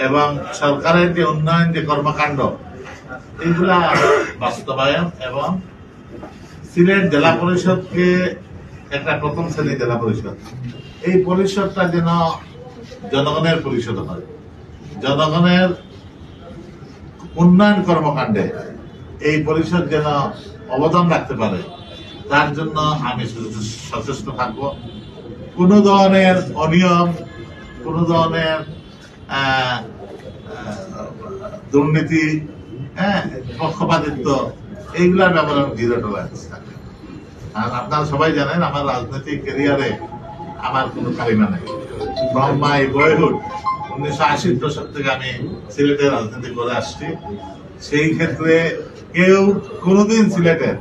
এবং সরকারের যে উন্নয়ন যে কর্মকাণ্ড এইগুলা বাস্তবায়ন এবং সিলেট জেলা পরিষদকে একটা প্রথম শ্রেণী জেলা পরিষদ, এই পরিষদটা যেন জনগণের পরিষদ হয়, জনগণের উন্নয়ন কর্মকাণ্ডে এই পরিষদ যেন অবদান রাখতে পারে, তার জন্য আমি সচেষ্ট থাকবো। কোনো ধরনের অনিয়ম, কোনো ধরনের দুর্নীতি, পক্ষপাতিত্ব, এইগুলার ব্যাপারে আমি জিরো টলারেন্স থাকবে। আর আপনারা সবাই জানেন আমার রাজনৈতিক ক্যারিয়ারে আমার কোনো কারিমা নেই। ফ্রম মাই বয়হুড 1980-র দশক থেকে আমি সিলেটে রাজনীতি করে আসছি। সেই ক্ষেত্রে কেউ কোনোদিন সিলেটের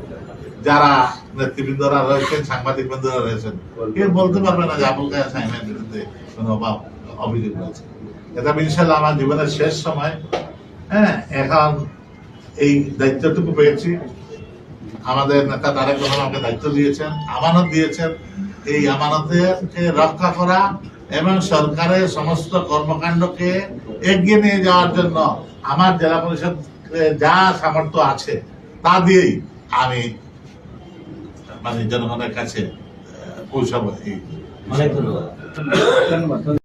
যারা নেতৃবৃন্দরা রয়েছেন, সাংবাদিক বৃন্দরা রয়েছেন, কেউ বলতে পারবে না যে আবুল কায়েম সাইমের বিরুদ্ধে কোনো অভিযোগ রয়েছে। এটা ইনশাআল্লাহ আমার জীবনের শেষ সময়। এখন এই দায়িত্বটুকু পেয়েছি, আমাদের নেতা তারেক রহমান আমাকে দায়িত্ব দিয়েছেন, আমানত দিয়েছেন। এই আমানতকে রক্ষা করা এবং সরকারের সমস্ত কর্মকাণ্ডকে এগিয়ে নিয়ে যাওয়ার জন্য আমার জেলা পরিষদ যা সামর্থ্য আছে তা দিয়েই আমি জনগণের কাছে পৌঁছাবো। অনেক ধন্যবাদ।